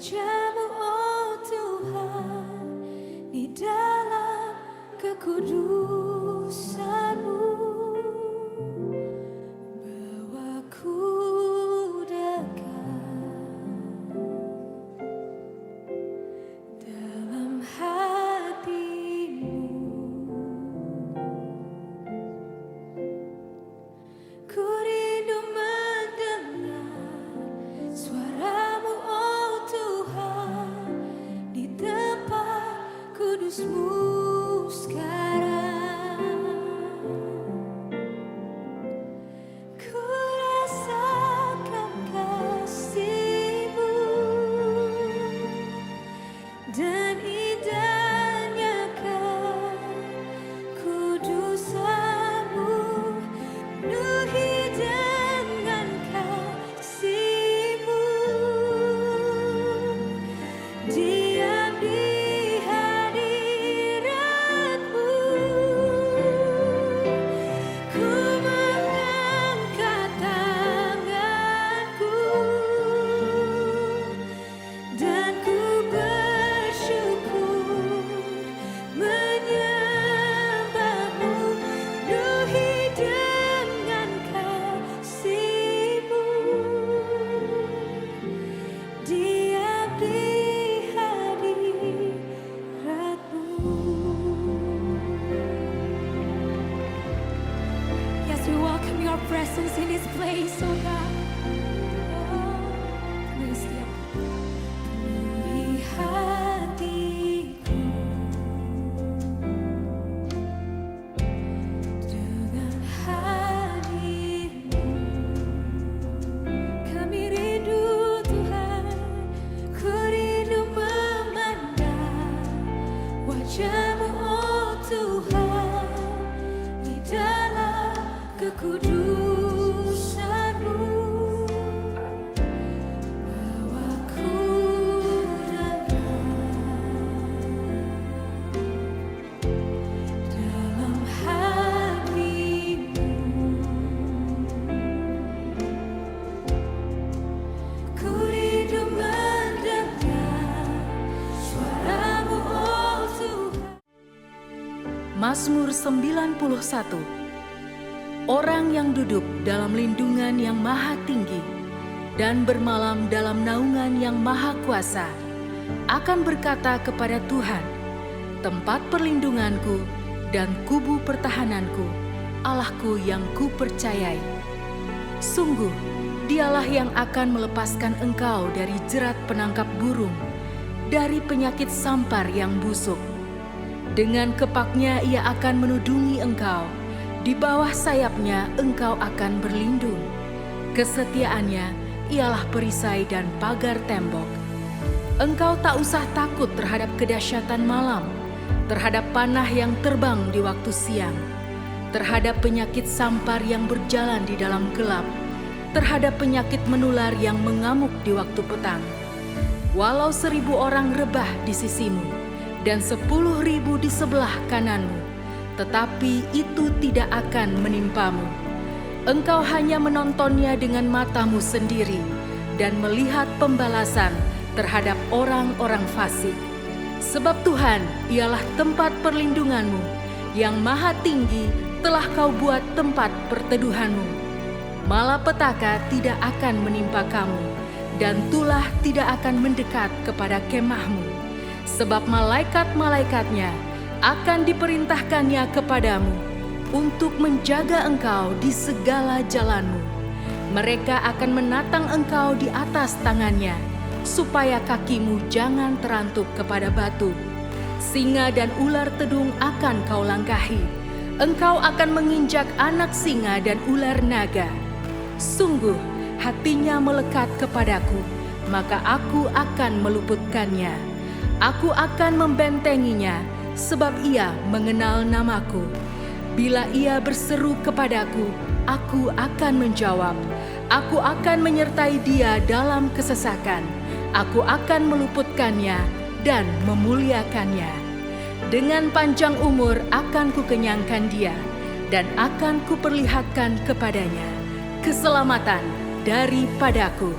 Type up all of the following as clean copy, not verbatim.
wajah-Mu, oh Tuhan, di dalam kekudusan-Mu. Bawaku dekat dalam hati-Mu. Ku rindu mendengar suara-Mu, oh Tuhan, di tempat kudus-Mu sekarang. Ku rasakan kasih-Mu dan indahnya kekudusan-Mu, penuhi dengan kasih-Mu. Diam di hadirat-Mu, ku mengangkat tanganku dan ku bersyukur menyembah-Mu, penuhi dengan kasih-Mu. Diam di hadirat-Mu. Yes, we welcome Your presence in this place, oh God. Oh, please, yeah. Penuhi hatiku dengan hadir-Mu. Kami rindu Tuhan, ku rindu memandang wajah-Mu, oh Tuhan, di dalam kekudusan-Mu. Bawaku dekat dalam hati-Mu. Ku rindu mendengar suara-Mu, oh Tuhan. Mazmur 91. Orang yang duduk dalam lindungan yang maha tinggi dan bermalam dalam naungan yang maha kuasa akan berkata kepada Tuhan, tempat perlindunganku dan kubu pertahananku, Allahku yang kupercayai. Sungguh, Dialah yang akan melepaskan engkau dari jerat penangkap burung, dari penyakit sampar yang busuk. Dengan kepaknya Ia akan menudungi engkau, di bawah sayapnya engkau akan berlindung. Kesetiaannya ialah perisai dan pagar tembok. Engkau tak usah takut terhadap kedahsyatan malam, terhadap panah yang terbang di waktu siang, terhadap penyakit sampar yang berjalan di dalam gelap, terhadap penyakit menular yang mengamuk di waktu petang. Walau 1.000 orang rebah di sisimu dan 10.000 di sebelah kananmu, tetapi itu tidak akan menimpamu. Engkau hanya menontonnya dengan matamu sendiri dan melihat pembalasan terhadap orang-orang fasik. Sebab Tuhan ialah tempat perlindunganmu, yang maha tinggi telah kau buat tempat perteduhanmu. Malapetaka tidak akan menimpa kamu, dan tulah tidak akan mendekat kepada kemahmu. Sebab malaikat-malaikatnya akan diperintahkannya kepadamu untuk menjaga engkau di segala jalanmu. Mereka akan menatang engkau di atas tangannya, supaya kakimu jangan terantuk kepada batu. Singa dan ular tedung akan kau langkahi. Engkau akan menginjak anak singa dan ular naga. Sungguh, hatinya melekat kepadaku, maka aku akan meluputkannya. Aku akan membentenginya, sebab ia mengenal namaku. Bila ia berseru kepadaku, aku akan menjawab. Aku akan menyertai dia dalam kesesakan. Aku akan meluputkannya dan memuliakannya. Dengan panjang umur akan kukenyangkan dia, dan akan kuperlihatkan kepadanya keselamatan daripadaku.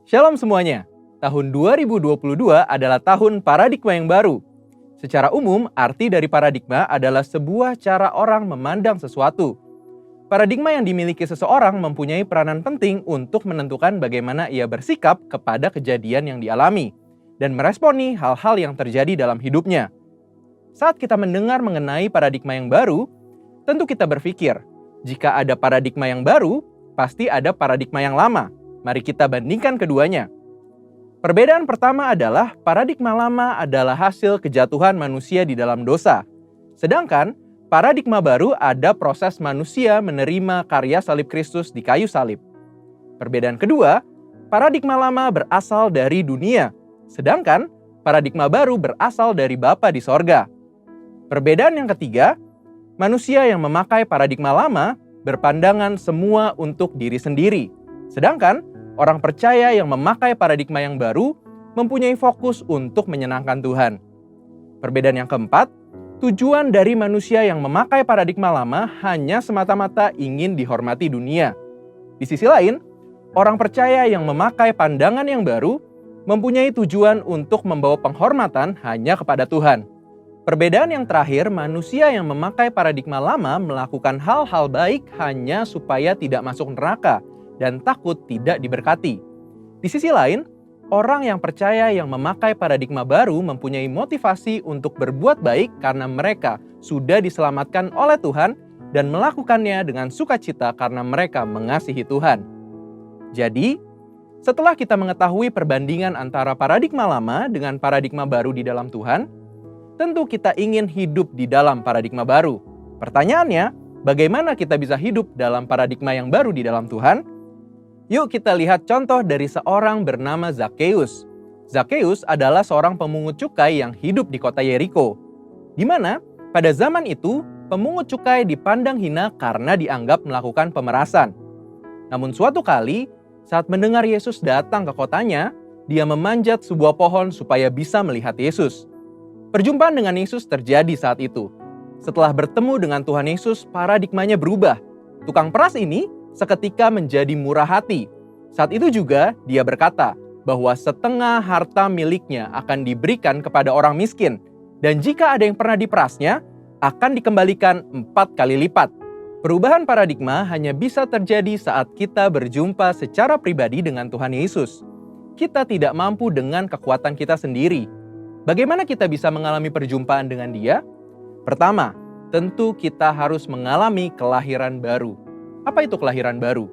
Shalom semuanya. Tahun 2022 adalah tahun paradigma yang baru. Secara umum, arti dari paradigma adalah sebuah cara orang memandang sesuatu. Paradigma yang dimiliki seseorang mempunyai peranan penting untuk menentukan bagaimana ia bersikap kepada kejadian yang dialami dan meresponi hal-hal yang terjadi dalam hidupnya. Saat kita mendengar mengenai paradigma yang baru, tentu kita berpikir, jika ada paradigma yang baru, pasti ada paradigma yang lama. Mari kita bandingkan keduanya. Perbedaan pertama adalah paradigma lama adalah hasil kejatuhan manusia di dalam dosa. Sedangkan paradigma baru ada proses manusia menerima karya salib Kristus di kayu salib. Perbedaan kedua, paradigma lama berasal dari dunia, sedangkan paradigma baru berasal dari Bapa di sorga. Perbedaan yang ketiga, manusia yang memakai paradigma lama berpandangan semua untuk diri sendiri, sedangkan orang percaya yang memakai paradigma yang baru mempunyai fokus untuk menyenangkan Tuhan. Perbedaan yang keempat, tujuan dari manusia yang memakai paradigma lama hanya semata-mata ingin dihormati dunia. Di sisi lain, orang percaya yang memakai pandangan yang baru mempunyai tujuan untuk membawa penghormatan hanya kepada Tuhan. Perbedaan yang terakhir, manusia yang memakai paradigma lama melakukan hal-hal baik hanya supaya tidak masuk neraka dan takut tidak diberkati. Di sisi lain, orang yang percaya yang memakai paradigma baru mempunyai motivasi untuk berbuat baik karena mereka sudah diselamatkan oleh Tuhan dan melakukannya dengan sukacita karena mereka mengasihi Tuhan. Jadi, setelah kita mengetahui perbandingan antara paradigma lama dengan paradigma baru di dalam Tuhan, tentu kita ingin hidup di dalam paradigma baru. Pertanyaannya, bagaimana kita bisa hidup dalam paradigma yang baru di dalam Tuhan? Yuk kita lihat contoh dari seorang bernama Zakheus. Zakheus adalah seorang pemungut cukai yang hidup di kota Yeriko, di mana pada zaman itu pemungut cukai dipandang hina karena dianggap melakukan pemerasan. Namun suatu kali, saat mendengar Yesus datang ke kotanya, dia memanjat sebuah pohon supaya bisa melihat Yesus. Perjumpaan dengan Yesus terjadi saat itu. Setelah bertemu dengan Tuhan Yesus, paradigmanya berubah. Tukang peras ini seketika menjadi murah hati. Saat itu juga dia berkata bahwa setengah harta miliknya akan diberikan kepada orang miskin. Dan jika ada yang pernah diperasnya, akan dikembalikan 4 kali lipat. Perubahan paradigma hanya bisa terjadi saat kita berjumpa secara pribadi dengan Tuhan Yesus. Kita tidak mampu dengan kekuatan kita sendiri. Bagaimana kita bisa mengalami perjumpaan dengan Dia? Pertama, tentu kita harus mengalami kelahiran baru. Apa itu kelahiran baru?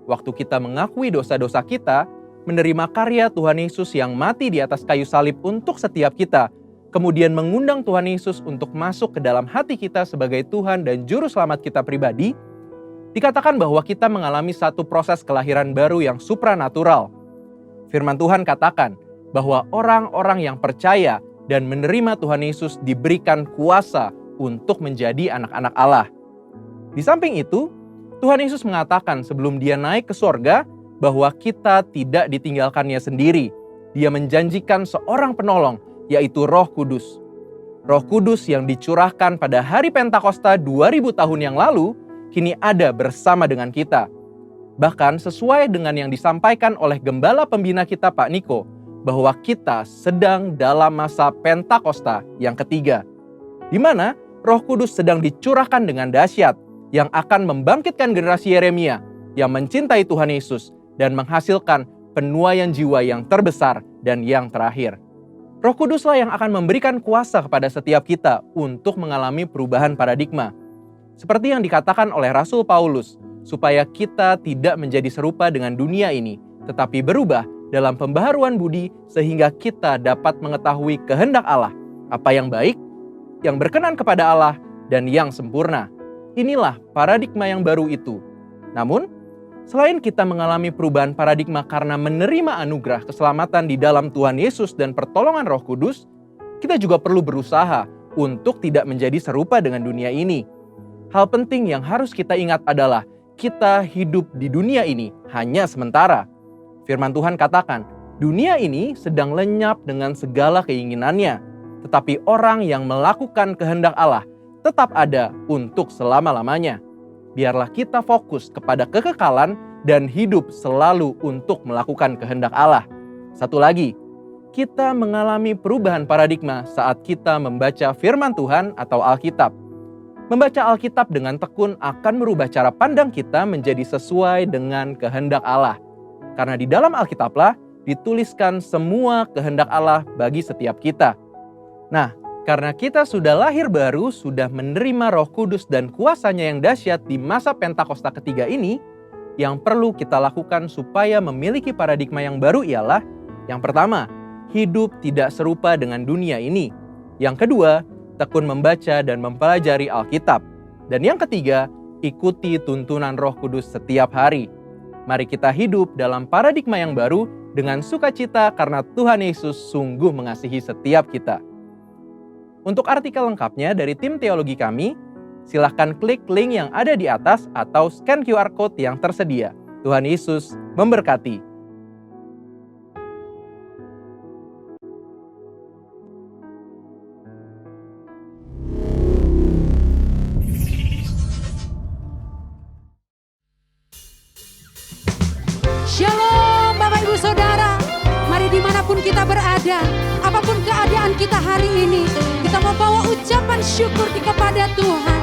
Waktu kita mengakui dosa-dosa kita, menerima karya Tuhan Yesus yang mati di atas kayu salib untuk setiap kita, kemudian mengundang Tuhan Yesus untuk masuk ke dalam hati kita sebagai Tuhan dan Juru Selamat kita pribadi, dikatakan bahwa kita mengalami satu proses kelahiran baru yang supranatural. Firman Tuhan katakan bahwa orang-orang yang percaya dan menerima Tuhan Yesus diberikan kuasa untuk menjadi anak-anak Allah. Di samping itu, Tuhan Yesus mengatakan sebelum dia naik ke sorga bahwa kita tidak ditinggalkannya sendiri. Dia menjanjikan seorang penolong, yaitu Roh Kudus. Roh Kudus yang dicurahkan pada hari Pentakosta 2000 tahun yang lalu, kini ada bersama dengan kita. Bahkan sesuai dengan yang disampaikan oleh Gembala Pembina kita Pak Niko, bahwa kita sedang dalam masa Pentakosta yang ketiga, di mana Roh Kudus sedang dicurahkan dengan dahsyat, yang akan membangkitkan generasi Yeremia yang mencintai Tuhan Yesus dan menghasilkan penuaian jiwa yang terbesar dan yang terakhir. Roh Kuduslah yang akan memberikan kuasa kepada setiap kita untuk mengalami perubahan paradigma. Seperti yang dikatakan oleh Rasul Paulus, supaya kita tidak menjadi serupa dengan dunia ini, tetapi berubah dalam pembaharuan budi sehingga kita dapat mengetahui kehendak Allah, apa yang baik, yang berkenan kepada Allah, dan yang sempurna. Inilah paradigma yang baru itu. Namun, selain kita mengalami perubahan paradigma karena menerima anugerah keselamatan di dalam Tuhan Yesus dan pertolongan Roh Kudus, kita juga perlu berusaha untuk tidak menjadi serupa dengan dunia ini. Hal penting yang harus kita ingat adalah kita hidup di dunia ini hanya sementara. Firman Tuhan katakan, dunia ini sedang lenyap dengan segala keinginannya, tetapi orang yang melakukan kehendak Allah tetap ada untuk selama-lamanya. Biarlah kita fokus kepada kekekalan dan hidup selalu untuk melakukan kehendak Allah. Satu lagi, kita mengalami perubahan paradigma saat kita membaca firman Tuhan atau Alkitab. Membaca Alkitab dengan tekun akan merubah cara pandang kita menjadi sesuai dengan kehendak Allah. Karena di dalam Alkitablah dituliskan semua kehendak Allah bagi setiap kita. Nah, karena kita sudah lahir baru, sudah menerima Roh Kudus dan kuasanya yang dahsyat di masa Pentakosta ketiga ini, yang perlu kita lakukan supaya memiliki paradigma yang baru ialah, yang pertama, hidup tidak serupa dengan dunia ini. Yang kedua, tekun membaca dan mempelajari Alkitab. Dan yang ketiga, ikuti tuntunan Roh Kudus setiap hari. Mari kita hidup dalam paradigma yang baru dengan sukacita karena Tuhan Yesus sungguh mengasihi setiap kita. Untuk artikel lengkapnya dari tim teologi kami, silahkan klik link yang ada di atas atau scan QR Code yang tersedia. Tuhan Yesus memberkati. Shalom Bapak Ibu Saudara, mari dimanapun kita berada, apapun keadaan kita hari ini, kita mau bawa ucapan syukur kepada Tuhan.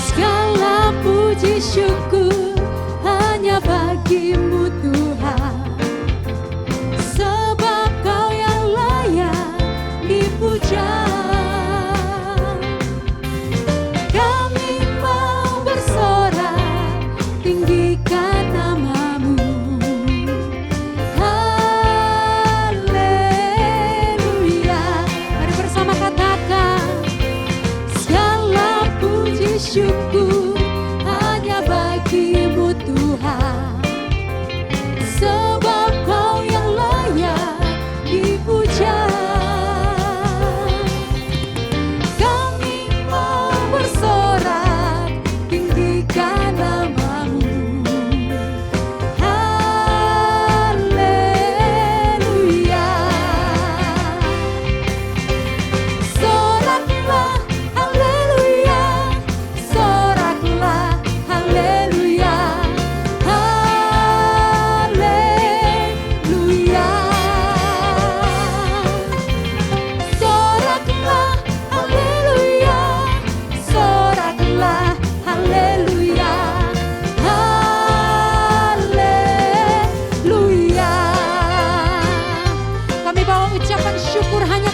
Segala puji syukur hanya bagi-Mu Tuhan, sebab Kau yang layak dipuja. Tinggikan nama-Mu, haleluya. Mari bersama katakan, segala puji syukur hanya bagi-Mu Tuhan, sebab Kau yang layak dipuja. Kami mau bersorak, tinggikan nama-Mu.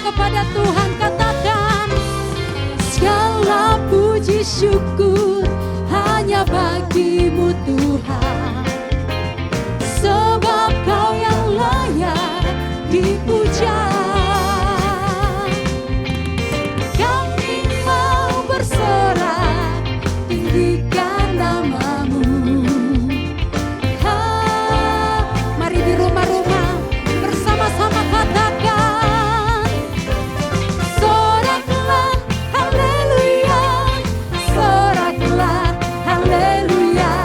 Kepada Tuhan katakan, segala puji syukur hanya bagi-Mu Tuhan, sebab Kau yang layak dipuja. Kami mau bersorak, tinggikan nama-Mu. Mari di rumah-rumah bersama-sama katakan, haleluya.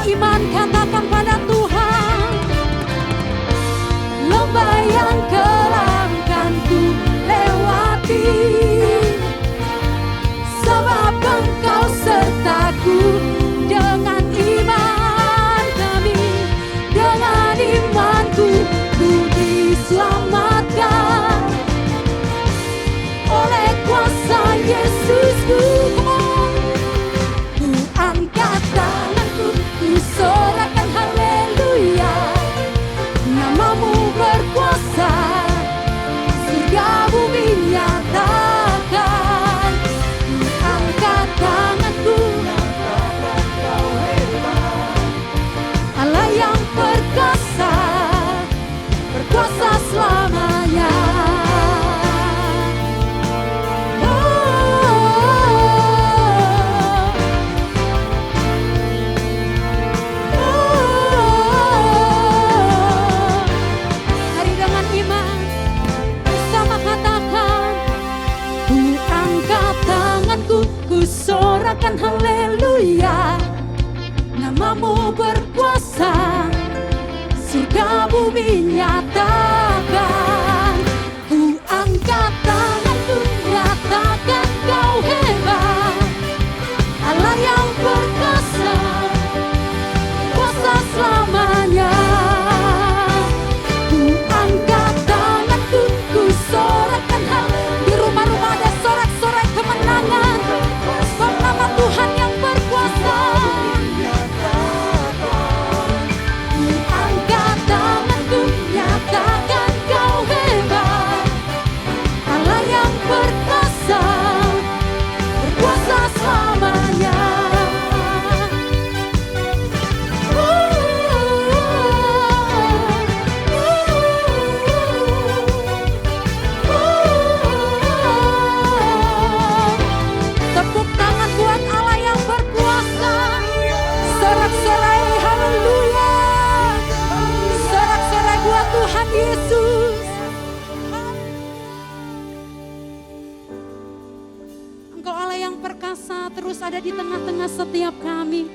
iman katakan pada Tuhan, lembah yang kelam kan ku lewati, sebab Engkau sertaku. Dengan iman kami, dengan imanku ku diselamatkan oleh kuasa Yesusku. Ku angkat tanganku, ku sorakan haleluya, namamu berkuasa, surga bumi nyatakan. Ku angkat tanganku, Allah yang perkasa, berkuasa selamanya. Mari dengan iman bersama katakan, ku angkat tanganku, ku sorakan haleluya, namamu berkuasa, surga bumi nyatakan. Ku angkat tanganku, nyatakan kau hebat, Allah yang perkasa, kuasa selamanya. Ku angkat tanganku, ku sorakan hal. Di rumah-rumah ada sorak-sorai kemenangan, sebab nama Tuhan yang berkuasa. Ku angkat tanganku, nyatakan kau hebat, Allah yang perkasa, berkuasa selamanya. Tepuk tangan buat Allah yang berkuasa. Sorak-sorai haleluya. Sorak-sorai buat Tuhan Yesus. Engkau Allah yang perkasa terus ada di tengah-tengah setiap kami.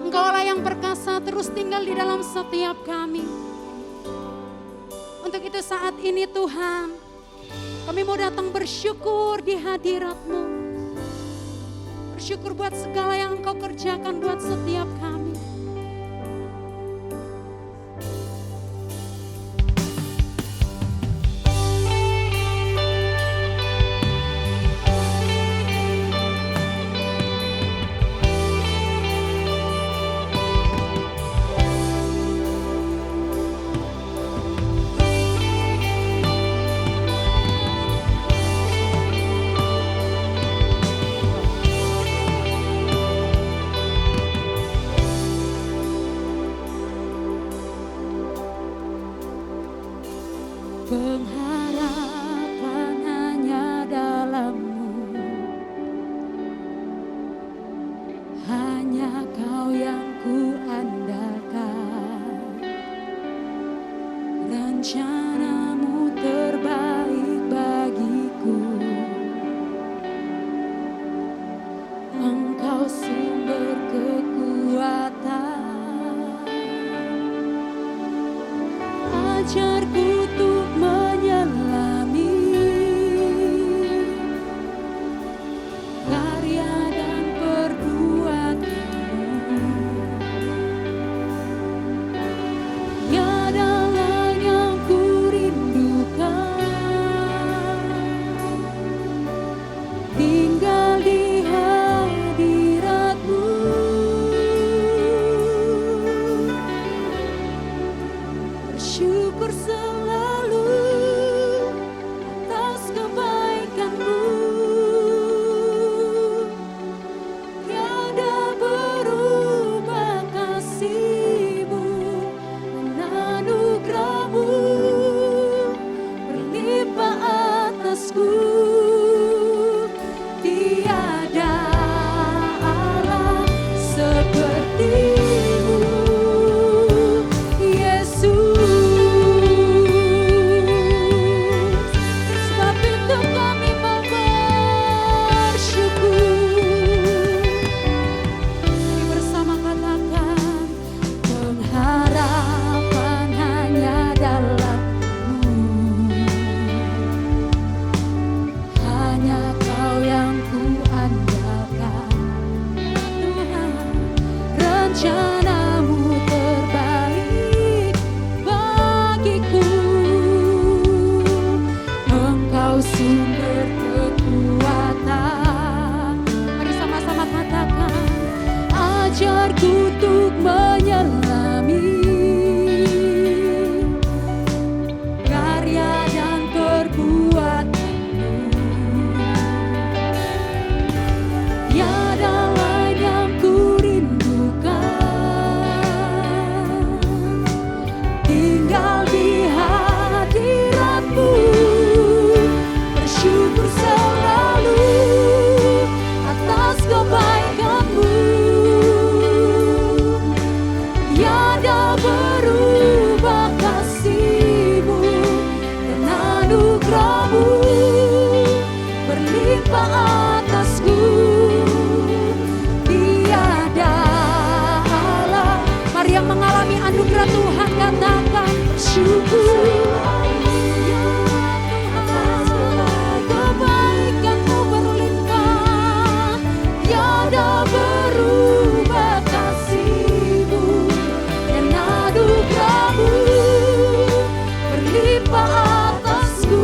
Engkau Allah yang perkasa terus tinggal di dalam setiap kami. Untuk itu saat ini Tuhan, kami mau datang bersyukur di hadirat-Mu. Bersyukur buat segala yang Engkau kerjakan buat setiap kami. Pengharapan hanya dalam-Mu, hanya Kau yang ku andalkan. Rencana-Mu terbaik bagiku, Engkau sumber kekuatan. Ajarku untuk menyelami karya dan perbuatan-Mu. Tiada lain yang ku rindu mengejarku untuk menyelami karya dan perbuatanmu. Tiada lain yang ku rindukan, tinggal di hadiratmu, bersyukur selalu atas kebaikanmu. Tiada berubah kasihmu dan anugerahmu berlimpah atasku. Tiada Allah. Mari yang mengalami anugerah Tuhan katakan syukur. Ya Tuhan, kebaikanmu berlimpah, tiada berubah kasihmu dan anugerahmu berlimpah atasku.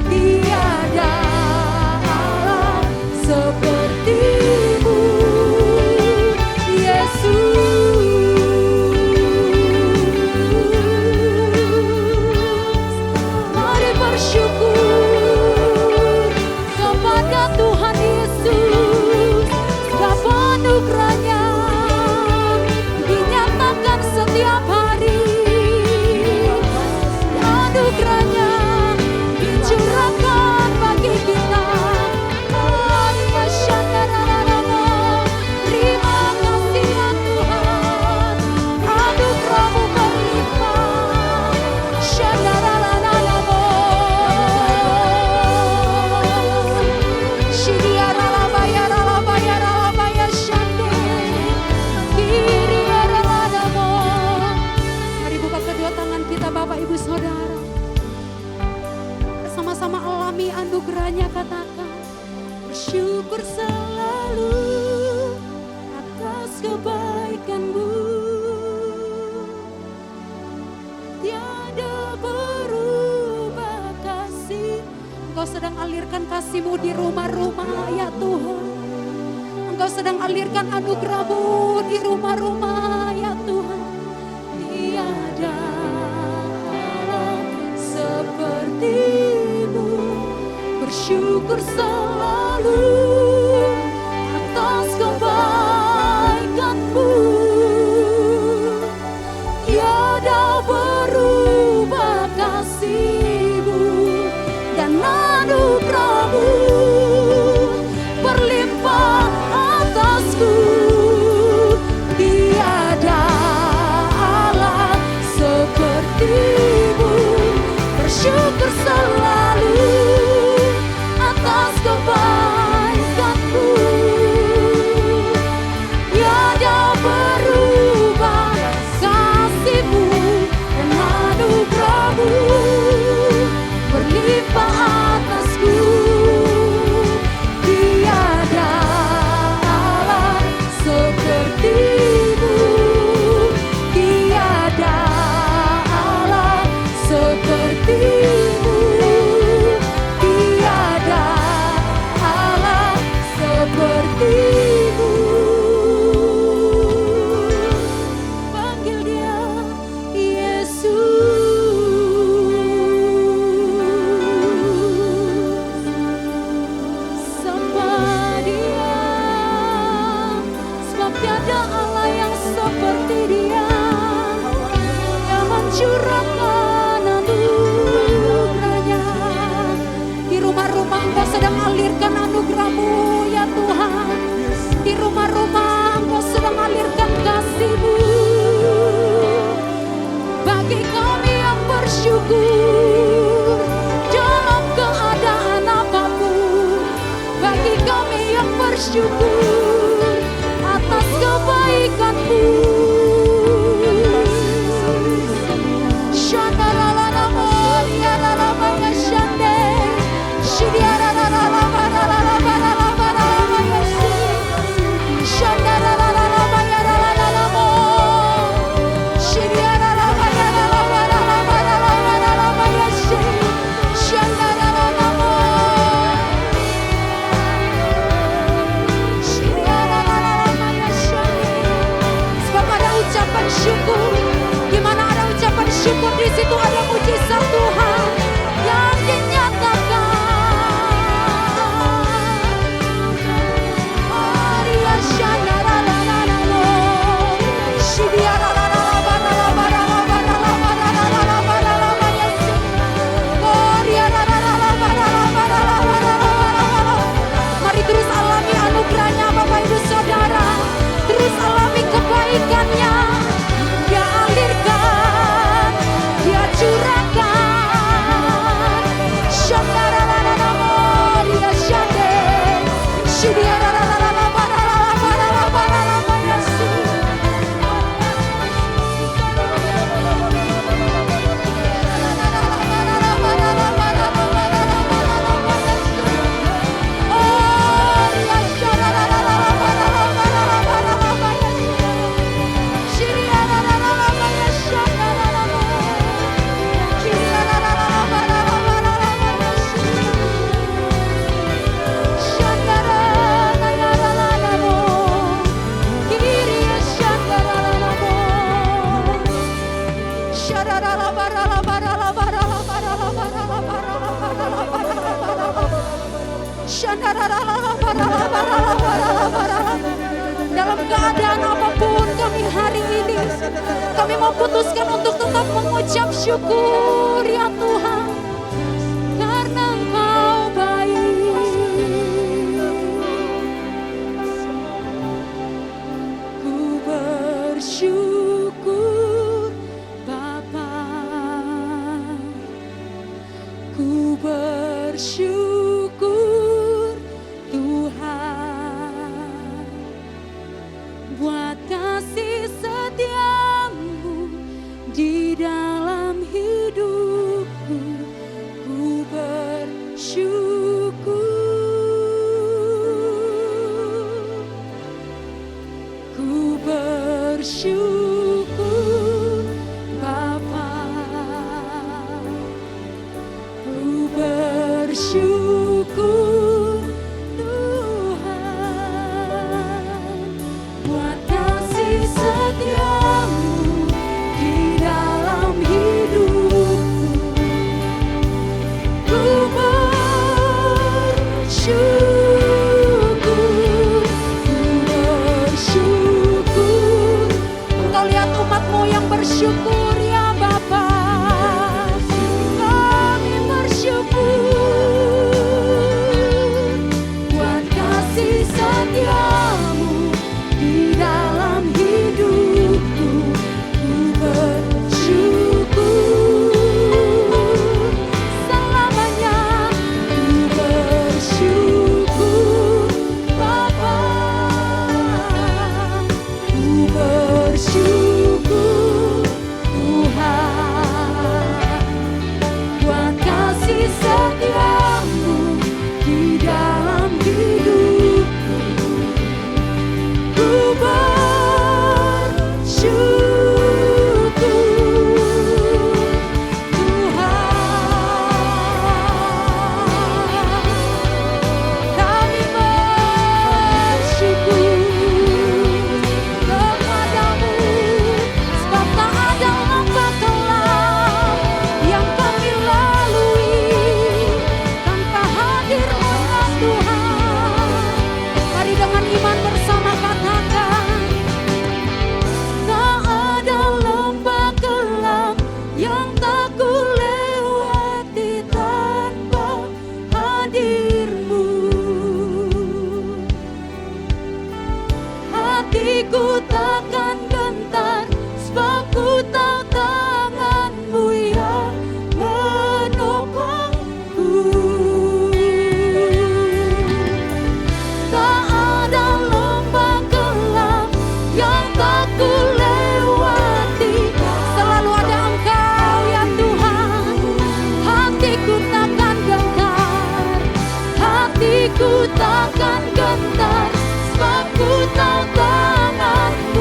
Tiada Allah sepertimu, Yesus. Mari bersyukur kepada Tuhan Yesus. Sebab anugerahnya dinyatakan setiap hari. Anugerahnya dicurahkan bagi kita. Terima kasih ya Tuhan, anugerahmu berlimpah. Mari buka kedua tangan kita Bapak Ibu Saudara, bersama-sama alami anugerahnya. Katakan bersyukur selalu atas kebaikanmu, tiada berubah kasih. Engkau sedang alirkan kasih-Mu di rumah-rumah ya Tuhan. Engkau sedang alirkan anugerah-Mu di rumah-rumah ya Tuhan. Tiada Allah seperti-Mu, bersyukur selalu atas kebaikan-Mu. Tiada berubah kasih-Mu dan anugerah-Mu berlimpah atasku. Tiada Allah seperti-Mu, bersyukur selalu atas kebaikan-Mu. Tiada berubah kasih-Mu dan anugerah-Mu berlimpah atasku. Tiada Allah seperti-Mu, tiada Allah seperti-Mu, tiada Allah seperti-Mu. Panggil Dia Yesus, sembah Dia, sebab tiada Allah yang seperti Dia, yang mencurahkan anugerahnya. Di rumah-rumah Engkau sedang alirkan anugerah-Mu ya Tuhan. Di rumah-rumah Engkau sedang alirkan kasih-Mu bagi kami yang bersyukur dalam keadaan apapun. Bagi kami yang bersyukur atas kebaikan-Mu. syukur. Di mana ada ucapan syukur, di situ ada mujizat Tuhan yang dinyatakan. Maria Shana la la la la la, Shibia la la la la la la la la la la la la la la la la Yesu. Maria la la la la la la la la la la la. Mari terus alami anugerahnya Bapak Ibu Saudara. Terus alami kebaikannya. Dia alirkan, dia curahkan. Shandara la la la Maria Shande, Shibia la la la la la la la la la la la Yesu. Dalam keadaan apapun kami hari ini, kami memutuskan untuk tetap mengucap syukur ya Tuhan, karena Engkau baik. Ku bersyukur Bapa, ku bersyukur Tuhan, buat kasih setiamu di dalam hidupku. Ku bersyukur, ku bersyukur Bapa, ku bersyukur Tuhan, buat kasih setiamu di dalam hidupku. Ku bersyukur, ku bersyukur. Engkau lihat umat-Mu yang bersyukur ya Bapa. Kami bersyukur buat kasih setiamu di dalam hidupku. Ku bersyukur selamanya. Ku bersyukur Bapa, ku bersyukur Tuhan, buat kasih setiamu di dalam hidupku. Ku bersyukur Tuhan, kami bersyukur kepadamu, sebab tak ada lembah kelam yang kami lalui tanpa hadir-Mu ya Tuhan. Mari dengan iman bersama katakan, tak ada lembah kelam yang tak kulewati tanpa hadir-Mu. Hatiku takkan gentar, sebab ku tahu tangan-Mu yang menopangku. Tak ada lembah kelam yang tak kulewati, selalu ada Engkau ya Tuhan. Hatiku takkan gentar, hatiku takkan gentar, sebab ku tahu tangan-Mu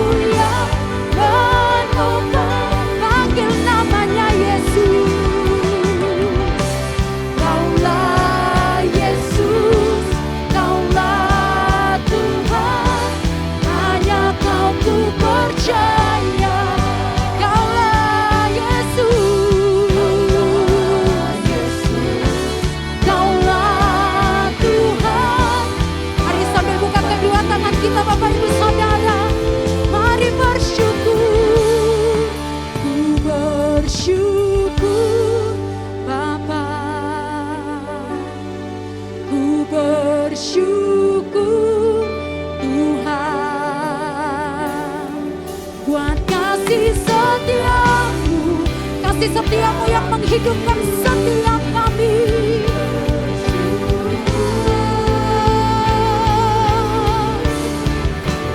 kasih setiamu yang menghidupkan setiap kami.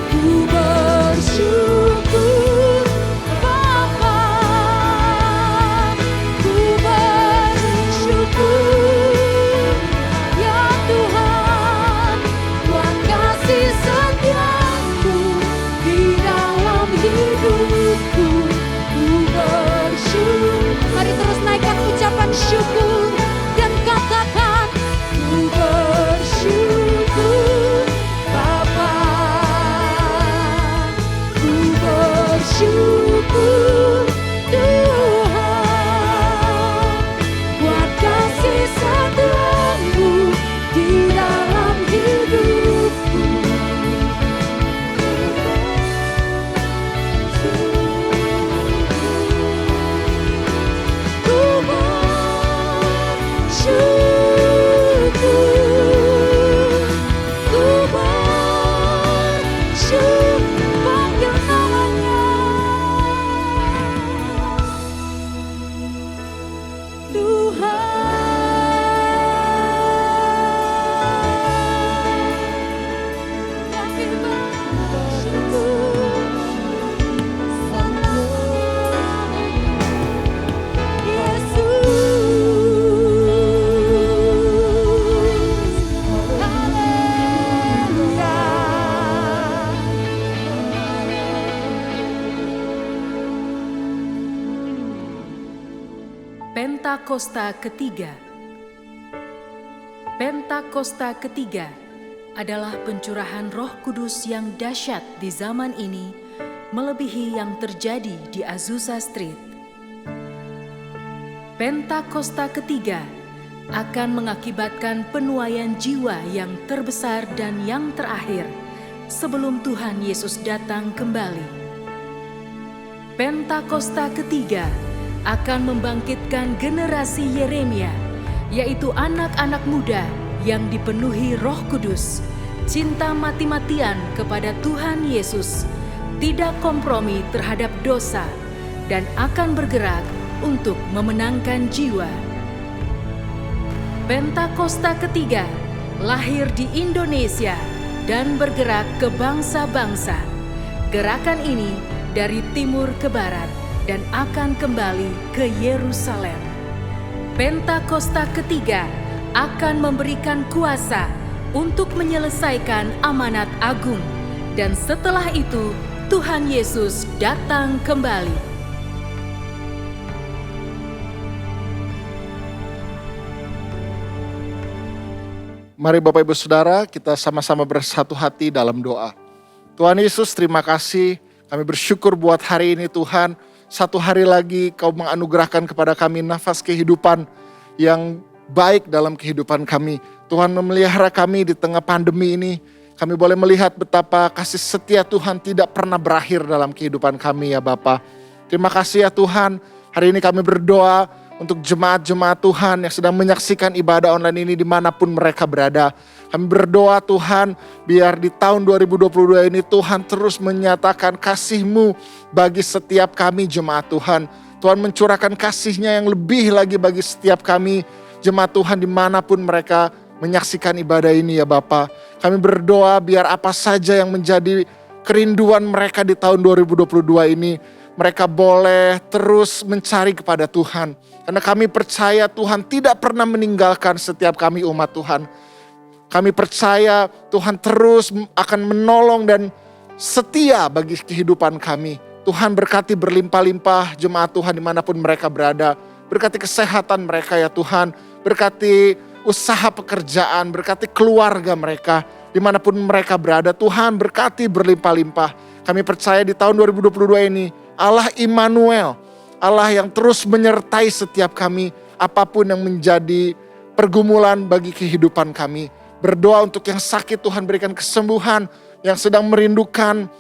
Ku bersyukur Bapa, ku bersyukur ya Tuhan, buat kasih setiamu di dalam hidupku. Ku bersyukur. Mari terus naikkan ucapan syukur dan katakan, ku bersyukur Bapa, ku bersyukur Tuhan, buat kasih setiamu di dalam hidupku. Ku bersyukur, ku bersyukur, panggil namanya Tuhan. Kami bersyukur Yesus. Haleluya. Pentakosta ketiga. Pentakosta ketiga adalah pencurahan Roh Kudus yang dahsyat di zaman ini, melebihi yang terjadi di Azusa Street. Pentakosta ketiga akan mengakibatkan penuaian jiwa yang terbesar dan yang terakhir sebelum Tuhan Yesus datang kembali. Pentakosta ketiga akan membangkitkan generasi Yeremia, yaitu anak-anak muda yang dipenuhi Roh Kudus, cinta mati-matian kepada Tuhan Yesus, tidak kompromi terhadap dosa, dan akan bergerak untuk memenangkan jiwa. Pentakosta ketiga lahir di Indonesia dan bergerak ke bangsa-bangsa. Gerakan ini dari timur ke barat dan akan kembali ke Yerusalem. Pentakosta ketiga akan memberikan kuasa untuk menyelesaikan amanat agung, dan setelah itu Tuhan Yesus datang kembali. Mari Bapak Ibu Saudara, kita sama-sama bersatu hati dalam doa. Tuhan Yesus, terima kasih. Kami bersyukur buat hari ini Tuhan. Satu hari lagi Kau menganugerahkan kepada kami nafas kehidupan yang baik dalam kehidupan kami. Tuhan memelihara kami di tengah pandemi ini. Kami boleh melihat betapa kasih setia Tuhan tidak pernah berakhir dalam kehidupan kami ya Bapa. Terima kasih ya Tuhan. Hari ini kami berdoa untuk jemaat-jemaat Tuhan yang sedang menyaksikan ibadah online ini dimanapun mereka berada. Kami berdoa Tuhan, biar di tahun 2022 ini Tuhan terus menyatakan kasih-Mu bagi setiap kami jemaat Tuhan. Tuhan mencurahkan kasih-Nya yang lebih lagi bagi setiap kami jemaat Tuhan dimanapun mereka menyaksikan ibadah ini ya Bapa. Kami berdoa biar apa saja yang menjadi kerinduan mereka di tahun 2022 ini, mereka boleh terus mencari kepada Tuhan. Karena kami percaya Tuhan tidak pernah meninggalkan setiap kami umat Tuhan. Kami percaya Tuhan terus akan menolong dan setia bagi kehidupan kami. Tuhan berkati berlimpah-limpah jemaat Tuhan dimanapun mereka berada. Berkati kesehatan mereka ya Tuhan. Berkati usaha pekerjaan, berkati keluarga mereka. Dimanapun mereka berada, Tuhan berkati berlimpah-limpah. Kami percaya di tahun 2022 ini Allah Immanuel, Allah yang terus menyertai setiap kami, apapun yang menjadi pergumulan bagi kehidupan kami. Berdoa untuk yang sakit, Tuhan berikan kesembuhan, yang sedang merindukan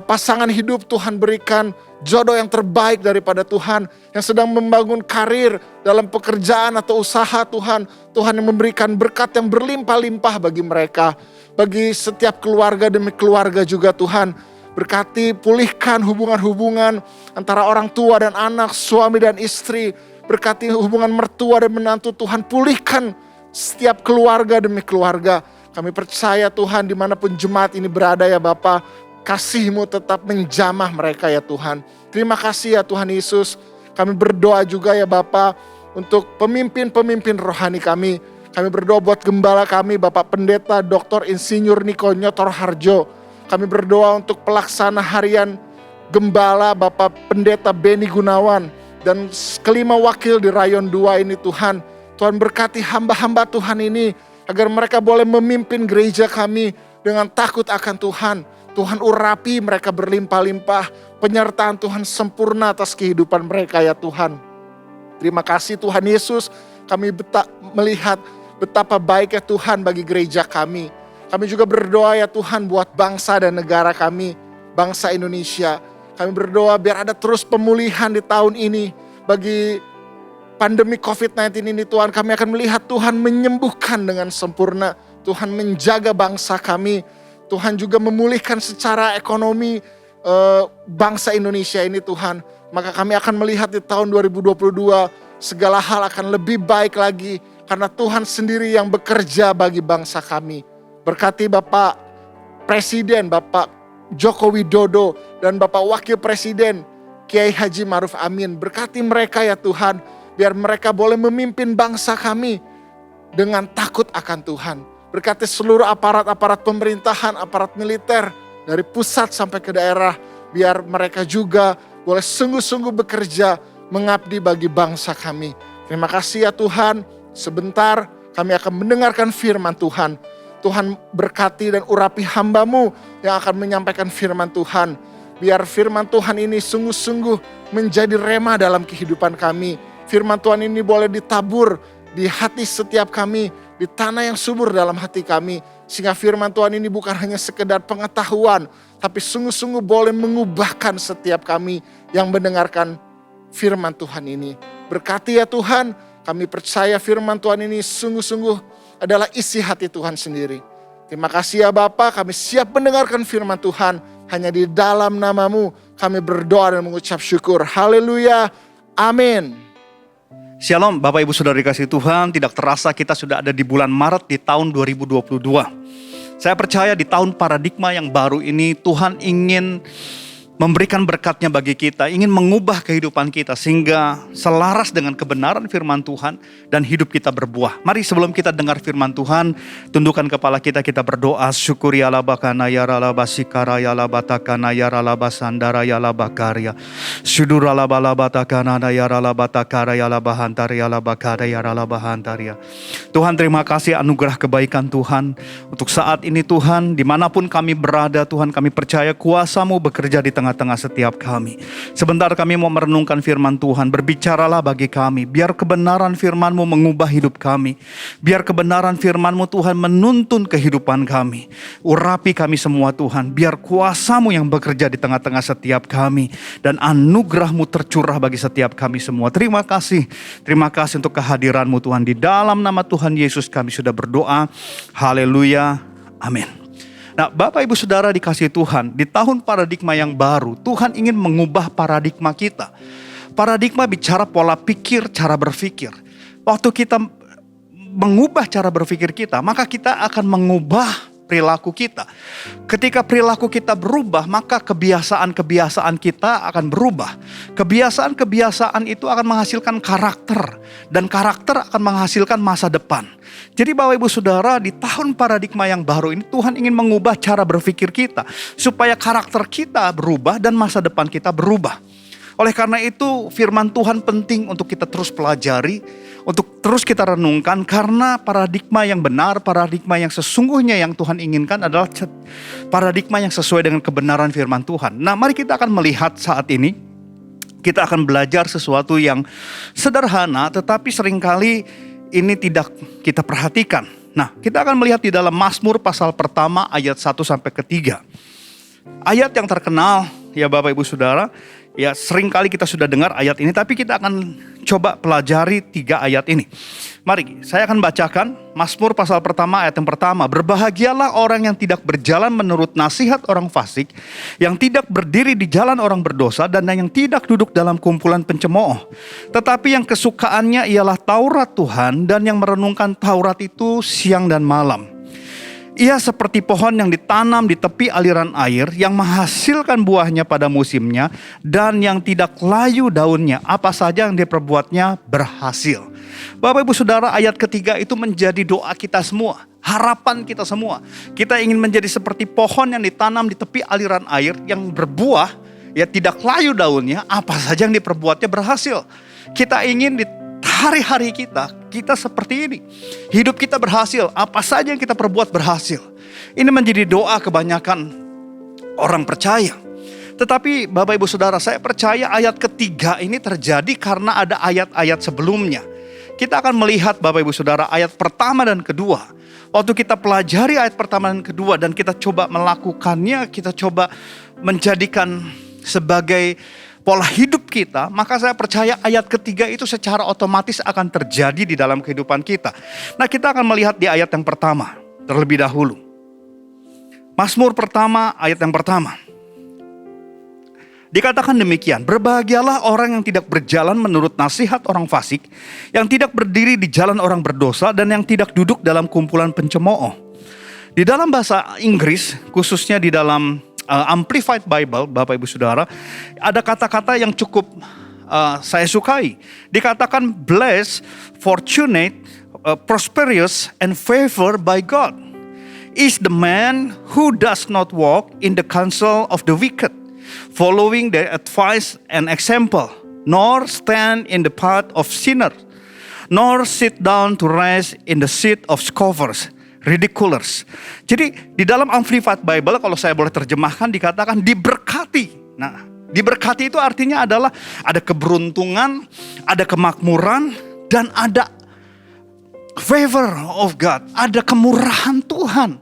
pasangan hidup, Tuhan berikan jodoh yang terbaik daripada Tuhan, yang sedang membangun karir dalam pekerjaan atau usaha Tuhan yang memberikan berkat yang berlimpah-limpah bagi mereka, bagi setiap keluarga demi keluarga juga Tuhan. Berkati, pulihkan hubungan-hubungan antara orang tua dan anak, suami dan istri. Berkati hubungan mertua dan menantu, Tuhan pulihkan setiap keluarga demi keluarga. Kami percaya Tuhan dimanapun jemaat ini berada ya Bapa, kasih-Mu tetap menjamah mereka ya Tuhan. Terima kasih ya Tuhan Yesus. Kami berdoa juga ya Bapa untuk pemimpin-pemimpin rohani kami. Kami berdoa buat gembala kami, Bapak Pendeta Dr. Insinyur Niko Nyotor Harjo. Kami berdoa untuk pelaksana harian gembala Bapak Pendeta Beni Gunawan. Dan kelima wakil di Rayon 2 ini Tuhan. Tuhan berkati hamba-hamba Tuhan ini agar mereka boleh memimpin gereja kami dengan takut akan Tuhan. Tuhan urapi mereka berlimpah-limpah. Penyertaan Tuhan sempurna atas kehidupan mereka ya Tuhan. Terima kasih Tuhan Yesus. Kami melihat betapa baiknya Tuhan bagi gereja kami. Kami juga berdoa ya Tuhan buat bangsa dan negara kami, bangsa Indonesia. Kami berdoa biar ada terus pemulihan di tahun ini. Bagi pandemi COVID-19 ini Tuhan, kami akan melihat Tuhan menyembuhkan dengan sempurna. Tuhan menjaga bangsa kami. Tuhan juga memulihkan secara ekonomi bangsa Indonesia ini Tuhan. Maka kami akan melihat di tahun 2022 segala hal akan lebih baik lagi. Karena Tuhan sendiri yang bekerja bagi bangsa kami. Berkati Bapak Presiden, Bapak Joko Widodo, dan Bapak Wakil Presiden Kiai Haji Ma'ruf Amin. Berkati mereka ya Tuhan, biar mereka boleh memimpin bangsa kami dengan takut akan Tuhan. Berkati seluruh aparat-aparat pemerintahan, aparat militer, dari pusat sampai ke daerah, biar mereka juga boleh sungguh-sungguh bekerja mengabdi bagi bangsa kami. Terima kasih ya Tuhan, sebentar kami akan mendengarkan firman Tuhan. Tuhan berkati dan urapi hamba-Mu yang akan menyampaikan firman Tuhan. Biar firman Tuhan ini sungguh-sungguh menjadi rema dalam kehidupan kami. Firman Tuhan ini boleh ditabur di hati setiap kami, di tanah yang subur dalam hati kami. Sehingga firman Tuhan ini bukan hanya sekedar pengetahuan, tapi sungguh-sungguh boleh mengubahkan setiap kami yang mendengarkan firman Tuhan ini. Berkati ya Tuhan, kami percaya firman Tuhan ini sungguh-sungguh adalah isi hati Tuhan sendiri. Terima kasih ya Bapa, kami siap mendengarkan firman Tuhan. Hanya di dalam nama-Mu kami berdoa dan mengucap syukur. Haleluya, amin. Shalom Bapak Ibu Saudara dikasihi Tuhan, tidak terasa kita sudah ada di bulan Maret di tahun 2022. Saya percaya di tahun paradigma yang baru ini Tuhan ingin memberikan berkat-Nya bagi kita, ingin mengubah kehidupan kita sehingga selaras dengan kebenaran firman Tuhan dan hidup kita berbuah. Mari sebelum kita dengar firman Tuhan, tundukkan kepala kita berdoa. Syukuri alabakana ya ralabasikara ya labatakana ya ralabasandara ya labakarya. Syudur alabalabatakana ya ralabatakara ya labahantara ya labakara ya ralabahantarya. Tuhan, terima kasih anugerah kebaikan Tuhan untuk saat ini Tuhan, dimanapun kami berada Tuhan, kami percaya kuasa-Mu bekerja di tengah-tengah setiap kami. Sebentar kami mau merenungkan firman Tuhan. Berbicaralah bagi kami. Biar kebenaran firman-Mu mengubah hidup kami. Biar kebenaran firman-Mu Tuhan menuntun kehidupan kami. Urapi kami semua Tuhan. Biar kuasa-Mu yang bekerja di tengah-tengah setiap kami. Dan anugerah-Mu tercurah bagi setiap kami semua. Terima kasih. Terima kasih untuk kehadiran-Mu Tuhan. Di dalam nama Tuhan Yesus kami sudah berdoa. Haleluya. Amin. Nah, Bapak Ibu Saudara dikasihi Tuhan, di tahun paradigma yang baru, Tuhan ingin mengubah paradigma kita. Paradigma bicara pola pikir, cara berpikir. Waktu kita mengubah cara berpikir kita, maka kita akan mengubah perilaku kita. Ketika perilaku kita berubah, maka kebiasaan-kebiasaan kita akan berubah. Kebiasaan-kebiasaan itu akan menghasilkan karakter, dan karakter akan menghasilkan masa depan. Jadi Bapak Ibu Saudara, di tahun paradigma yang baru ini Tuhan ingin mengubah cara berpikir kita supaya karakter kita berubah dan masa depan kita berubah. Oleh karena itu firman Tuhan penting untuk kita terus pelajari, untuk terus kita renungkan, karena paradigma yang benar, paradigma yang sesungguhnya yang Tuhan inginkan adalah paradigma yang sesuai dengan kebenaran firman Tuhan. Nah, mari kita akan melihat saat ini, kita akan belajar sesuatu yang sederhana tetapi seringkali ini tidak kita perhatikan. Nah, kita akan melihat di dalam Mazmur pasal pertama ayat 1 sampai ke 3. Ayat yang terkenal ya Bapak Ibu Saudara, Ya, seringkali kita sudah dengar ayat ini, tapi kita akan coba pelajari 3 ayat ini. Mari, saya akan bacakan Mazmur pasal pertama ayat yang pertama. Berbahagialah orang yang tidak berjalan menurut nasihat orang fasik, yang tidak berdiri di jalan orang berdosa, dan yang tidak duduk dalam kumpulan pencemooh. Tetapi yang kesukaannya ialah Taurat Tuhan, dan yang merenungkan Taurat itu siang dan malam. Ia seperti pohon yang ditanam di tepi aliran air, yang menghasilkan buahnya pada musimnya, dan yang tidak layu daunnya. Apa saja yang diperbuatnya berhasil. Bapak Ibu Saudara, ayat ketiga itu menjadi doa kita semua, harapan kita semua. Kita ingin menjadi seperti pohon yang ditanam di tepi aliran air, yang berbuah, ya tidak layu daunnya. Apa saja yang diperbuatnya berhasil. Kita ingin di hari-hari kita seperti ini. Hidup kita berhasil, apa saja yang kita perbuat berhasil. Ini menjadi doa kebanyakan orang percaya. Tetapi Bapak Ibu Saudara, saya percaya ayat ketiga ini terjadi karena ada ayat-ayat sebelumnya. Kita akan melihat Bapak Ibu Saudara ayat pertama dan kedua. Waktu kita pelajari ayat pertama dan kedua dan kita coba melakukannya, kita coba menjadikan sebagai pola hidup kita, maka saya percaya ayat ketiga itu secara otomatis akan terjadi di dalam kehidupan kita. Nah, kita akan melihat di ayat yang pertama terlebih dahulu. Mazmur pertama ayat yang pertama. Dikatakan demikian, berbahagialah orang yang tidak berjalan menurut nasihat orang fasik, yang tidak berdiri di jalan orang berdosa, dan yang tidak duduk dalam kumpulan pencemooh. Di dalam bahasa Inggris, khususnya di dalam Amplified Bible, Bapak Ibu Saudara, ada kata-kata yang cukup saya sukai. Dikatakan blessed, fortunate, prosperous, and favored by God is the man who does not walk in the counsel of the wicked, following their advice and example, nor stand in the path of sinners, nor sit down to rest in the seat of scoffers. Ridiculous. Jadi di dalam Amplified Bible, kalau saya boleh terjemahkan, dikatakan diberkati. Nah, diberkati itu artinya adalah ada keberuntungan, ada kemakmuran, dan ada favor of God, ada kemurahan Tuhan.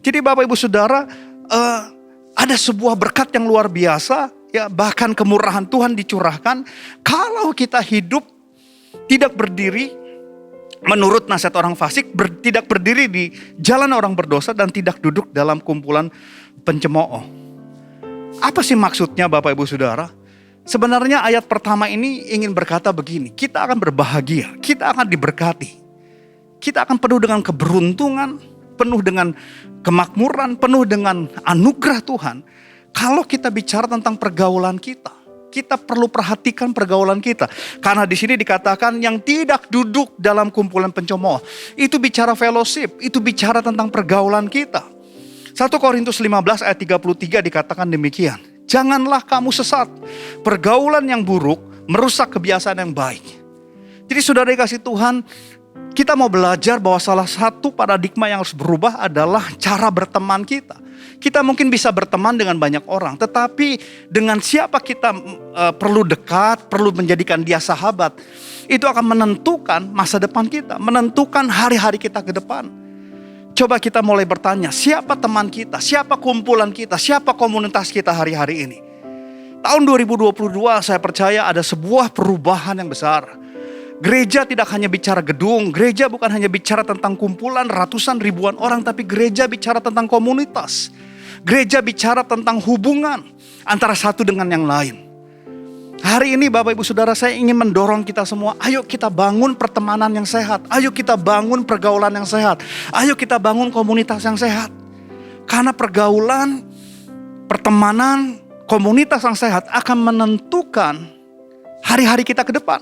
Jadi Bapak Ibu Saudara, ada sebuah berkat yang luar biasa, ya, bahkan kemurahan Tuhan dicurahkan kalau kita hidup tidak berdiri menurut nasihat orang fasik, tidak berdiri di jalan orang berdosa, dan tidak duduk dalam kumpulan pencemooh. Apa sih maksudnya Bapak Ibu Saudara? Sebenarnya ayat pertama ini ingin berkata begini, kita akan berbahagia, kita akan diberkati. Kita akan penuh dengan keberuntungan, penuh dengan kemakmuran, penuh dengan anugerah Tuhan. Kalau kita bicara tentang pergaulan kita perlu perhatikan pergaulan kita. Karena di sini dikatakan yang tidak duduk dalam kumpulan pencemooh. Itu bicara fellowship, itu bicara tentang pergaulan kita. 1 Korintus 15 ayat 33 dikatakan demikian. Janganlah kamu sesat. Pergaulan yang buruk merusak kebiasaan yang baik. Jadi saudara dikasih Tuhan, kita mau belajar bahwa salah satu paradigma yang harus berubah adalah cara berteman kita. Kita mungkin bisa berteman dengan banyak orang, tetapi dengan siapa kita perlu dekat, perlu menjadikan dia sahabat, itu akan menentukan masa depan kita, menentukan hari-hari kita ke depan. Coba kita mulai bertanya, siapa teman kita, siapa kumpulan kita, siapa komunitas kita hari-hari ini. Tahun 2022 saya percaya ada sebuah perubahan yang besar. Gereja tidak hanya bicara gedung, gereja bukan hanya bicara tentang kumpulan ratusan ribuan orang, tapi gereja bicara tentang komunitas. Gereja bicara tentang hubungan antara satu dengan yang lain. Hari ini Bapak Ibu Saudara, saya ingin mendorong kita semua, ayo kita bangun pertemanan yang sehat, ayo kita bangun pergaulan yang sehat, ayo kita bangun komunitas yang sehat. Karena pergaulan, pertemanan, komunitas yang sehat akan menentukan hari-hari kita ke depan.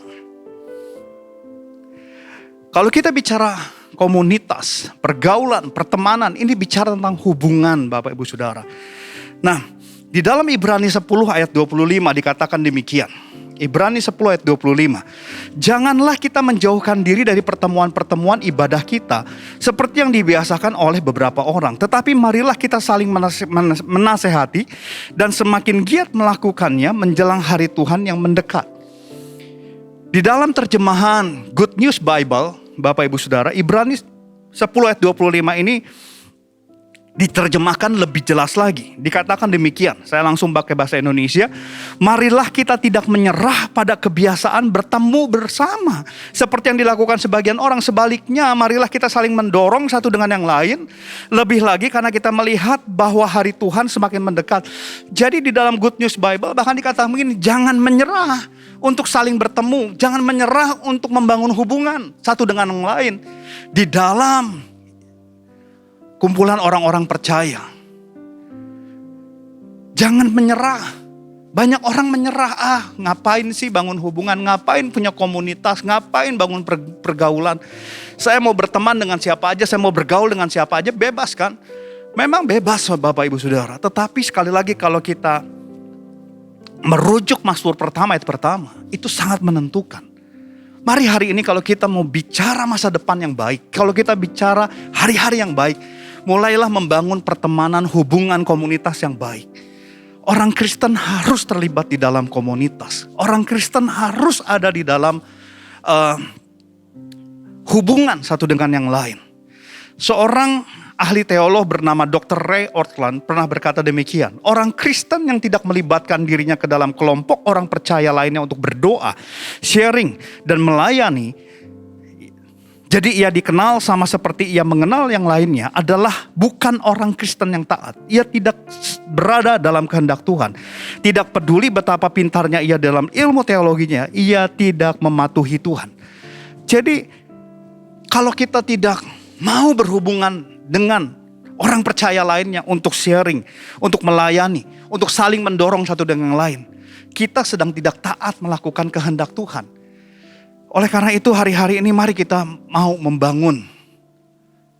Kalau kita bicara komunitas, pergaulan, pertemanan, ini bicara tentang hubungan Bapak Ibu Saudara. Nah, di dalam Ibrani 10 ayat 25 dikatakan demikian. Ibrani 10 ayat 25. Janganlah kita menjauhkan diri dari pertemuan-pertemuan ibadah kita seperti yang dibiasakan oleh beberapa orang. Tetapi marilah kita saling menasehati dan semakin giat melakukannya menjelang hari Tuhan yang mendekat. Di dalam terjemahan Good News Bible, Bapak Ibu Saudara, Ibrani 10 ayat 25 ini diterjemahkan lebih jelas lagi. Dikatakan demikian, saya langsung pakai bahasa Indonesia. Marilah kita tidak menyerah pada kebiasaan bertemu bersama, seperti yang dilakukan sebagian orang. Sebaliknya, marilah kita saling mendorong satu dengan yang lain. Lebih lagi karena kita melihat bahwa hari Tuhan semakin mendekat. Jadi di dalam Good News Bible bahkan dikatakan begini, jangan menyerah untuk saling bertemu. Jangan menyerah untuk membangun hubungan satu dengan yang lain. Di dalam kumpulan orang-orang percaya. Jangan menyerah. Banyak orang menyerah. Ngapain sih bangun hubungan? Ngapain punya komunitas? Ngapain bangun pergaulan? Saya mau berteman dengan siapa aja. Saya mau bergaul dengan siapa aja. Bebas kan? Memang bebas Bapak Ibu Saudara. Tetapi sekali lagi kalau kita merujuk Mazmur pertama ayat pertama. Itu sangat menentukan. Mari hari ini kalau kita mau bicara masa depan yang baik. Kalau kita bicara hari-hari yang baik. Mulailah membangun pertemanan, hubungan, komunitas yang baik. Orang Kristen harus terlibat di dalam komunitas. Orang Kristen harus ada di dalam hubungan satu dengan yang lain. Seorang ahli teolog bernama Dr. Ray Ortlund pernah berkata demikian. Orang Kristen yang tidak melibatkan dirinya ke dalam kelompok orang percaya lainnya untuk berdoa, sharing, dan melayani, jadi ia dikenal sama seperti ia mengenal yang lainnya adalah bukan orang Kristen yang taat. Ia tidak berada dalam kehendak Tuhan. Tidak peduli betapa pintarnya ia dalam ilmu teologinya. Ia tidak mematuhi Tuhan. Jadi kalau kita tidak mau berhubungan dengan orang percaya lainnya untuk sharing, untuk melayani, untuk saling mendorong satu dengan yang lain, kita sedang tidak taat melakukan kehendak Tuhan. Oleh karena itu hari-hari ini mari kita mau membangun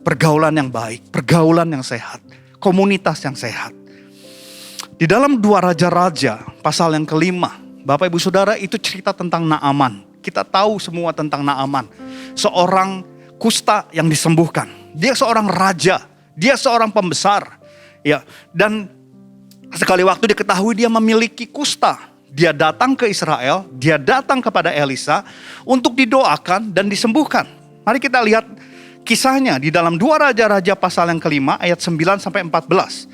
pergaulan yang baik, pergaulan yang sehat, komunitas yang sehat. Di dalam 2 Raja-Raja pasal yang kelima, Bapak Ibu Saudara, itu cerita tentang Naaman. Kita tahu semua tentang Naaman. Seorang kusta yang disembuhkan. Dia seorang raja, dia seorang pembesar. Ya, dan sekali waktu diketahui dia memiliki kusta. Dia datang ke Israel, dia datang kepada Elisa untuk didoakan dan disembuhkan. Mari kita lihat kisahnya di dalam 2 Raja-Raja pasal yang kelima ayat 9 sampai 14.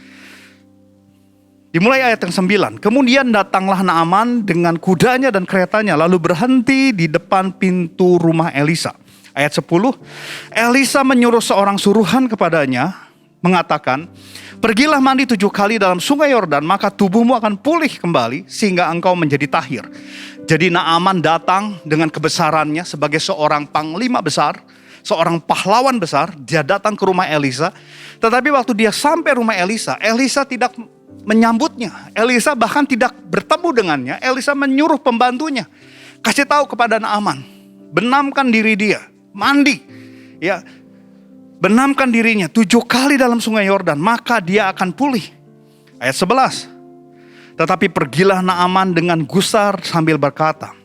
Dimulai ayat yang 9. Kemudian datanglah Naaman dengan kudanya dan keretanya lalu berhenti di depan pintu rumah Elisa. Ayat 10. Elisa menyuruh seorang suruhan kepadanya mengatakan, pergilah mandi 7 kali dalam sungai Yordan, maka tubuhmu akan pulih kembali sehingga engkau menjadi tahir. Jadi Naaman datang dengan kebesarannya sebagai seorang panglima besar, seorang pahlawan besar. Dia datang ke rumah Elisa. Tetapi waktu dia sampai rumah Elisa, Elisa tidak menyambutnya. Elisa bahkan tidak bertemu dengannya. Elisa menyuruh pembantunya, kasih tahu kepada Naaman, benamkan diri dia, mandi, ya. Benamkan dirinya 7 kali dalam sungai Yordan, maka dia akan pulih. Ayat 11. Tetapi pergilah Naaman dengan gusar sambil berkata,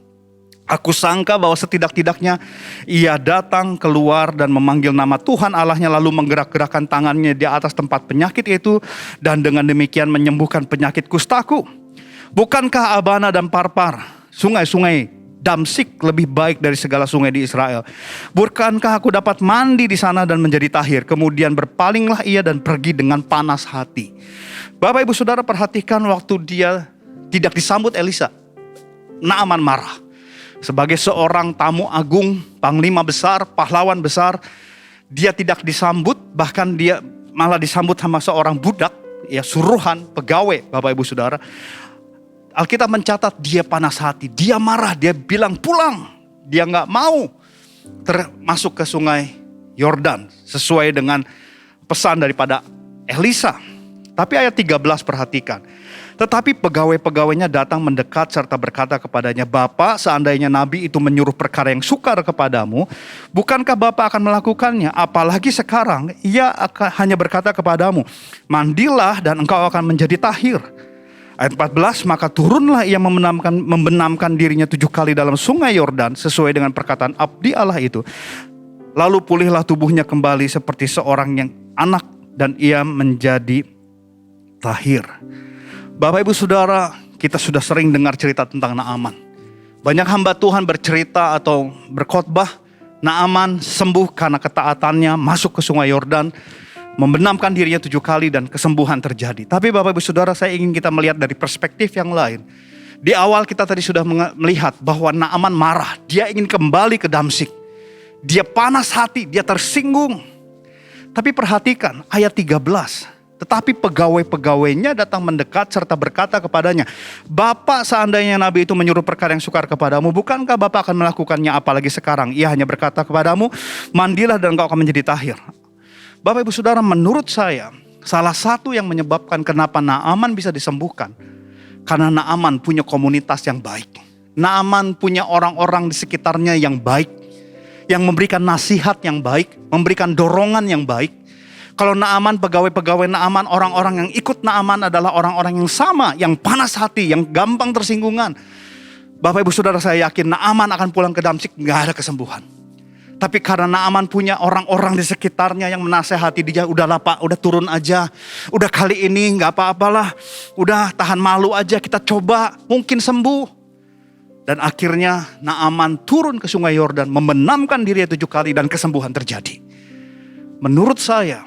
aku sangka bahwa setidak-tidaknya ia datang keluar dan memanggil nama Tuhan Allahnya, lalu menggerak-gerakkan tangannya di atas tempat penyakit itu, dan dengan demikian menyembuhkan penyakit kustaku. Bukankah Abana dan Parpar, sungai-sungai Damsik lebih baik dari segala sungai di Israel? Bukankah aku dapat mandi di sana dan menjadi tahir? Kemudian berpalinglah ia dan pergi dengan panas hati. Bapak Ibu Saudara, perhatikan waktu dia tidak disambut Elisa, Naaman marah. Sebagai seorang tamu agung, panglima besar, pahlawan besar, dia tidak disambut, bahkan dia malah disambut sama seorang budak, ya suruhan, pegawai. Bapak Ibu Saudara, Alkitab mencatat dia panas hati, dia marah, dia bilang pulang. Dia gak mau masuk ke sungai Yordan sesuai dengan pesan daripada Elisa. Tapi ayat 13 perhatikan. Tetapi pegawai-pegawainya datang mendekat serta berkata kepadanya, Bapak, seandainya Nabi itu menyuruh perkara yang sukar kepadamu, bukankah Bapak akan melakukannya? Apalagi sekarang ia hanya berkata kepadamu, mandilah dan engkau akan menjadi tahir. Ayat 14, maka turunlah ia membenamkan dirinya 7 kali dalam sungai Yordan sesuai dengan perkataan abdi Allah itu. Lalu pulihlah tubuhnya kembali seperti seorang yang anak dan ia menjadi tahir. Bapak Ibu Saudara, kita sudah sering dengar cerita tentang Naaman. Banyak hamba Tuhan bercerita atau berkhotbah, Naaman sembuh karena ketaatannya, masuk ke sungai Yordan, membenamkan dirinya 7 kali dan kesembuhan terjadi. Tapi Bapak Ibu Saudara, saya ingin kita melihat dari perspektif yang lain. Di awal kita tadi sudah melihat bahwa Naaman marah, dia ingin kembali ke Damsyik. Dia panas hati, dia tersinggung. Tapi perhatikan ayat 13. Tetapi pegawai-pegawainya datang mendekat serta berkata kepadanya, Bapak, seandainya Nabi itu menyuruh perkara yang sukar kepadamu, bukankah Bapak akan melakukannya apalagi sekarang? Ia hanya berkata kepadamu, mandilah dan engkau akan menjadi tahir. Bapak Ibu Saudara, menurut saya salah satu yang menyebabkan kenapa Naaman bisa disembuhkan, karena Naaman punya komunitas yang baik. Naaman punya orang-orang di sekitarnya yang baik, yang memberikan nasihat yang baik, memberikan dorongan yang baik. Kalau Naaman, pegawai-pegawai Naaman, orang-orang yang ikut Naaman adalah orang-orang yang sama, yang panas hati, yang gampang tersinggungan. Bapak Ibu Saudara, saya yakin Naaman akan pulang ke Damsyik, gak ada kesembuhan. Tapi karena Naaman punya orang-orang di sekitarnya yang menasehati dia, udahlah Pak, udah turun aja. Udah kali ini gak apa-apalah, udah tahan malu aja, kita coba, mungkin sembuh. Dan akhirnya Naaman turun ke sungai Yordan, membenamkan dirinya 7 kali dan kesembuhan terjadi. Menurut saya,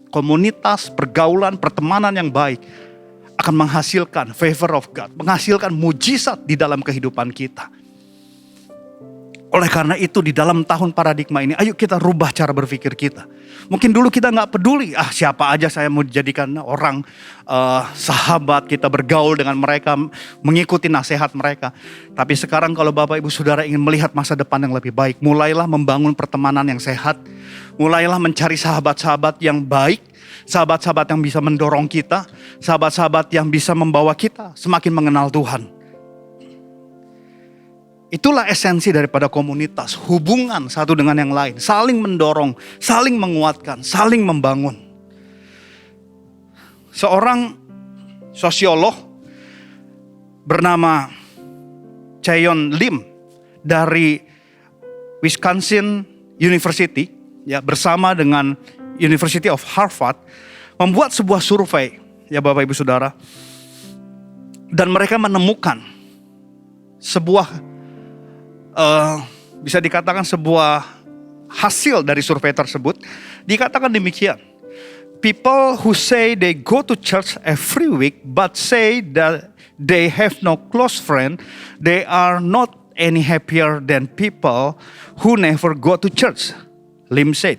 komunitas, pergaulan, pertemanan yang baik akan menghasilkan favor of God, menghasilkan mujizat di dalam kehidupan kita. Oleh karena itu di dalam tahun paradigma ini, ayo kita rubah cara berpikir kita. Mungkin dulu kita gak peduli, siapa aja saya mau dijadikan orang sahabat, kita bergaul dengan mereka, mengikuti nasihat mereka. Tapi sekarang kalau Bapak Ibu Saudara ingin melihat masa depan yang lebih baik, mulailah membangun pertemanan yang sehat. Mulailah mencari sahabat-sahabat yang baik, sahabat-sahabat yang bisa mendorong kita, sahabat-sahabat yang bisa membawa kita semakin mengenal Tuhan. Itulah esensi daripada komunitas, hubungan satu dengan yang lain, saling mendorong, saling menguatkan, saling membangun. Seorang sosiolog bernama Chaeyeon Lim dari Wisconsin University, ya, bersama dengan University of Harvard, membuat sebuah survei, ya Bapak Ibu Saudara, dan mereka menemukan sebuah bisa dikatakan sebuah hasil dari survei tersebut. Dikatakan demikian, people who say they go to church every week but say that they have no close friend, they are not any happier than people who never go to church, Lim said.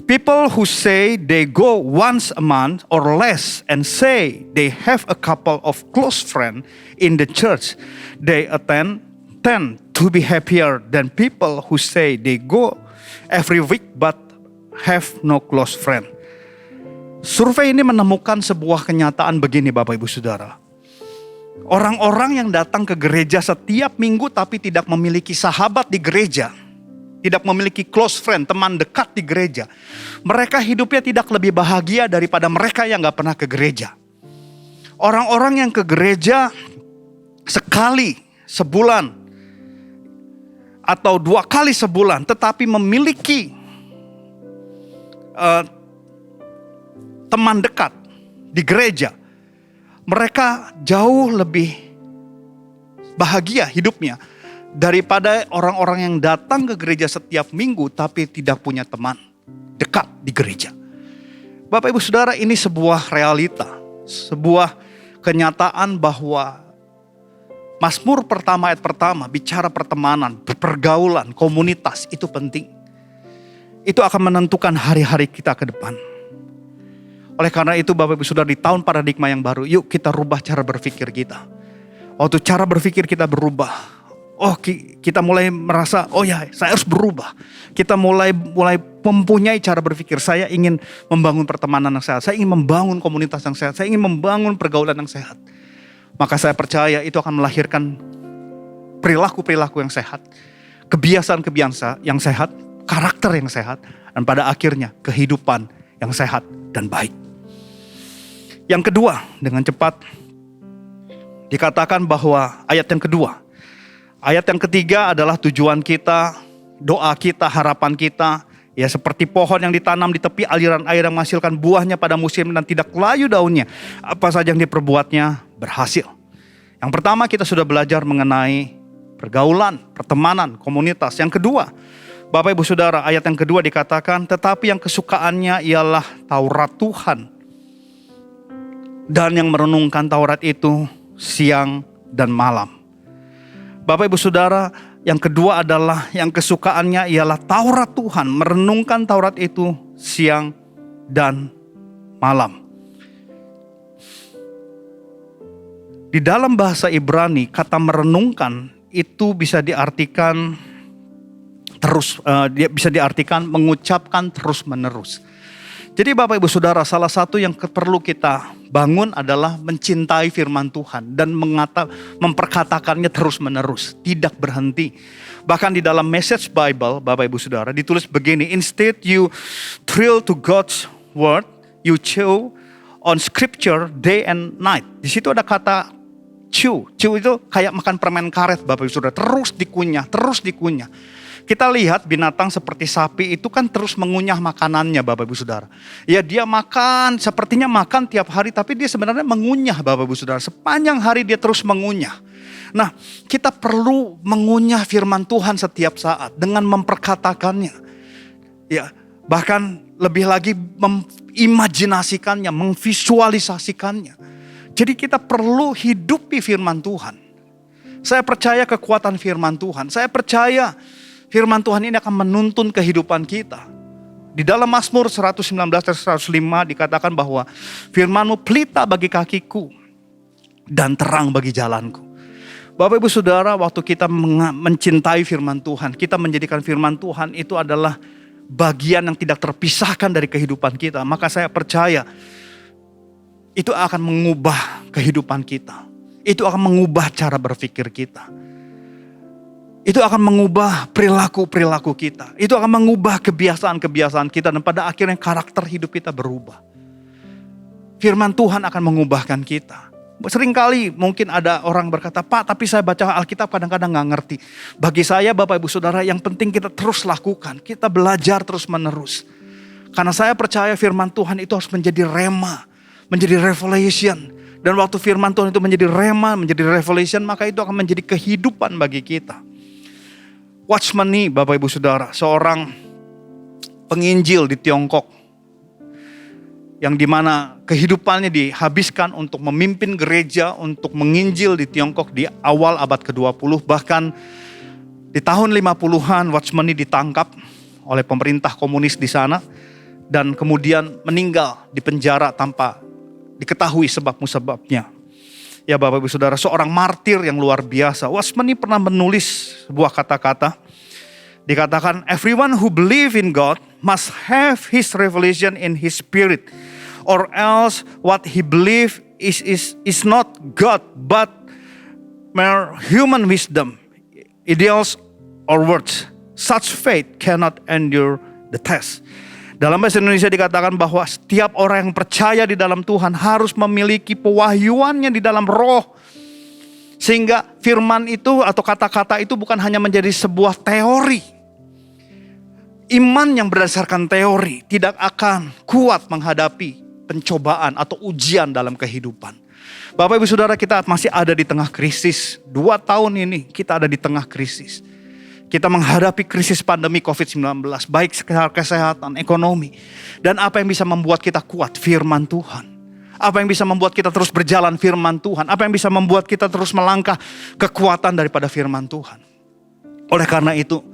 People who say they go once a month or less and say they have a couple of close friends in the church they attend tend to be happier than people who say they go every week but have no close friend. Survei ini menemukan sebuah kenyataan begini Bapak Ibu Saudara. Orang-orang yang datang ke gereja setiap minggu tapi tidak memiliki sahabat di gereja, tidak memiliki close friend, teman dekat di gereja, mereka hidupnya tidak lebih bahagia daripada mereka yang gak pernah ke gereja. Orang-orang yang ke gereja sekali sebulan atau 2 kali sebulan tetapi memiliki teman dekat di gereja, mereka jauh lebih bahagia hidupnya daripada orang-orang yang datang ke gereja setiap minggu tapi tidak punya teman dekat di gereja. Bapak Ibu Saudara, ini sebuah realita, sebuah kenyataan bahwa Mazmur pertama ayat pertama bicara pertemanan, pergaulan, komunitas itu penting. Itu akan menentukan hari-hari kita ke depan. Oleh karena itu Bapak Ibu Saudara, di tahun paradigma yang baru, yuk kita rubah cara berpikir kita. Waktu cara berpikir kita berubah, kita mulai merasa, saya harus berubah. Kita mulai mempunyai cara berpikir, saya ingin membangun pertemanan yang sehat, saya ingin membangun komunitas yang sehat, saya ingin membangun pergaulan yang sehat. Maka saya percaya itu akan melahirkan perilaku-perilaku yang sehat, kebiasaan-kebiasaan yang sehat, karakter yang sehat, dan pada akhirnya kehidupan yang sehat dan baik. Yang kedua, dengan cepat dikatakan bahwa ayat yang kedua. Ayat yang ketiga adalah tujuan kita, doa kita, harapan kita. Ya seperti pohon yang ditanam di tepi aliran air yang menghasilkan buahnya pada musim dan tidak layu daunnya. Apa saja yang diperbuatnya berhasil. Yang pertama kita sudah belajar mengenai pergaulan, pertemanan, komunitas. Yang kedua, Bapak Ibu Saudara, ayat yang kedua dikatakan, tetapi yang kesukaannya ialah Taurat Tuhan. Dan yang merenungkan Taurat itu siang dan malam. Bapak Ibu Saudara, yang kedua adalah yang kesukaannya ialah Taurat Tuhan. Merenungkan Taurat itu siang dan malam. Di dalam bahasa Ibrani, kata merenungkan itu bisa diartikan bisa diartikan mengucapkan terus menerus. Jadi Bapak Ibu Saudara, salah satu yang perlu kita bangun adalah mencintai firman Tuhan dan memperkatakannya terus menerus, tidak berhenti. Bahkan di dalam Message Bible, Bapak Ibu Saudara, ditulis begini, instead you thrill to God's word, you chew on scripture day and night. Di situ ada kata chew itu kayak makan permen karet, Bapak Ibu Saudara, terus dikunyah. Kita lihat binatang seperti sapi itu kan terus mengunyah makanannya, Bapak Ibu Saudara. Ya, dia makan, sepertinya makan tiap hari, tapi dia sebenarnya mengunyah, Bapak Ibu Saudara. Sepanjang hari dia terus mengunyah. Nah, kita perlu mengunyah firman Tuhan setiap saat dengan memperkatakannya. Ya, bahkan lebih lagi mengimajinasikannya, memvisualisasikannya. Jadi kita perlu hidupi firman Tuhan. Saya percaya kekuatan firman Tuhan. Saya percaya firman Tuhan ini akan menuntun kehidupan kita. Di dalam Mazmur 119-105 dikatakan bahwa firman-Mu pelita bagi kakiku dan terang bagi jalanku. Bapak Ibu Saudara, waktu kita mencintai firman Tuhan, kita menjadikan firman Tuhan itu adalah bagian yang tidak terpisahkan dari kehidupan kita. Maka saya percaya itu akan mengubah kehidupan kita. Itu akan mengubah cara berpikir kita. Itu akan mengubah perilaku-perilaku kita. Itu akan mengubah kebiasaan-kebiasaan kita. Dan pada akhirnya karakter hidup kita berubah. Firman Tuhan akan mengubahkan kita. Seringkali mungkin ada orang berkata, Pak, tapi saya baca Alkitab kadang-kadang gak ngerti. Bagi saya, Bapak Ibu Saudara, yang penting kita terus lakukan. Kita belajar terus menerus. Karena saya percaya firman Tuhan itu harus menjadi rema. Menjadi revelation. Dan waktu firman Tuhan itu menjadi rema, menjadi revelation, maka itu akan menjadi kehidupan bagi kita. Watchman Nee, Bapak Ibu Saudara, seorang penginjil di Tiongkok, yang dimana kehidupannya dihabiskan untuk memimpin gereja, untuk menginjil di Tiongkok di awal abad ke-20. Bahkan di tahun 50-an Watchman Nee ditangkap oleh pemerintah komunis di sana. Dan kemudian meninggal di penjara tanpa diketahui sebab-musababnya. Ya Bapak Ibu Saudara, seorang martir yang luar biasa. Watchman Nee pernah menulis sebuah kata-kata. Dikatakan, everyone who believe in God must have his revelation in his spirit. Or else what he believe is not God, but mere human wisdom, ideals or words. Such faith cannot endure the test. Dalam bahasa Indonesia dikatakan bahwa setiap orang yang percaya di dalam Tuhan harus memiliki pewahyuannya di dalam roh. Sehingga firman itu atau kata-kata itu bukan hanya menjadi sebuah teori. Iman yang berdasarkan teori tidak akan kuat menghadapi pencobaan atau ujian dalam kehidupan. Bapak Ibu Saudara, kita masih ada di tengah krisis. 2 tahun ini kita ada di tengah krisis. Kita menghadapi krisis pandemi COVID-19, baik secara kesehatan, ekonomi. Dan apa yang bisa membuat kita kuat? Firman Tuhan. Apa yang bisa membuat kita terus berjalan? Firman Tuhan. Apa yang bisa membuat kita terus melangkah? Kekuatan daripada firman Tuhan. Oleh karena itu,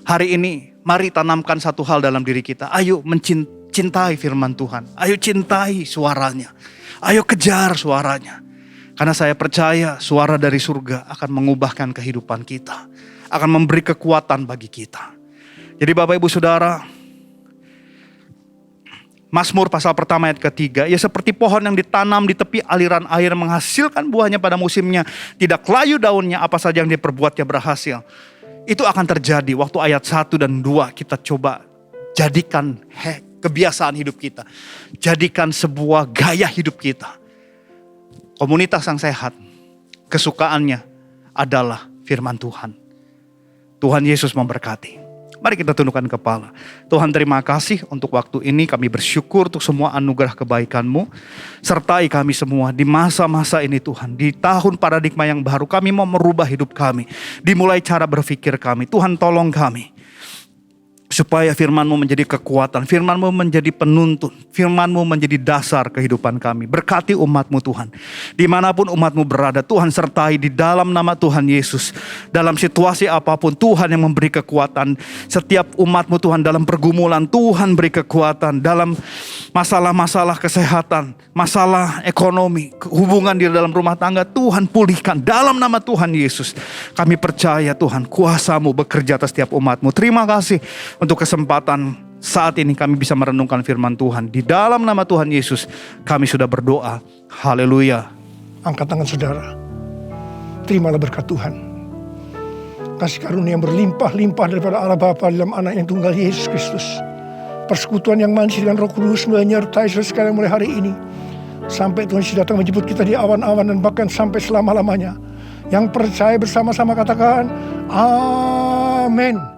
hari ini mari tanamkan satu hal dalam diri kita. Ayo mencintai firman Tuhan. Ayo cintai suaranya. Ayo kejar suaranya. Karena saya percaya suara dari surga akan mengubahkan kehidupan kita. Akan memberi kekuatan bagi kita. Jadi Bapak Ibu Saudara, Mazmur pasal pertama ayat ketiga, ya seperti pohon yang ditanam di tepi aliran air menghasilkan buahnya pada musimnya, tidak layu daunnya, apa saja yang diperbuatnya berhasil. Itu akan terjadi waktu ayat 1 dan 2 kita coba jadikan kebiasaan hidup kita. Jadikan sebuah gaya hidup kita. Komunitas yang sehat, kesukaannya adalah firman Tuhan. Tuhan Yesus memberkati. Mari kita tundukkan kepala. Tuhan, terima kasih untuk waktu ini. Kami bersyukur untuk semua anugerah kebaikan-Mu. Sertai kami semua di masa-masa ini Tuhan. Di tahun paradigma yang baru, kami mau merubah hidup kami. Dimulai cara berpikir kami. Tuhan, tolong kami. Supaya firman-Mu menjadi kekuatan, firman-Mu menjadi penuntun, firman-Mu menjadi dasar kehidupan kami. Berkati umat-Mu Tuhan. Dimanapun umat-Mu berada, Tuhan sertai di dalam nama Tuhan Yesus. Dalam situasi apapun, Tuhan yang memberi kekuatan. Setiap umat-Mu Tuhan dalam pergumulan, Tuhan beri kekuatan. Dalam masalah-masalah kesehatan, masalah ekonomi, hubungan di dalam rumah tangga, Tuhan pulihkan. Dalam nama Tuhan Yesus, kami percaya Tuhan, kuasa-Mu bekerja atas setiap umat-Mu. Terima kasih untuk kesempatan saat ini kami bisa merenungkan firman Tuhan. Di dalam nama Tuhan Yesus kami sudah berdoa. Haleluya. Angkat tangan saudara. Terimalah berkat Tuhan. Kasih karunia yang berlimpah-limpah daripada Allah Bapa dalam anak yang tunggal Yesus Kristus. Persekutuan yang manis dengan Roh Kudus menyertai saudara sekalian mulai hari ini. Sampai Tuhan Yesus datang menjemput kita di awan-awan dan bahkan sampai selama-lamanya. Yang percaya bersama-sama katakan amin.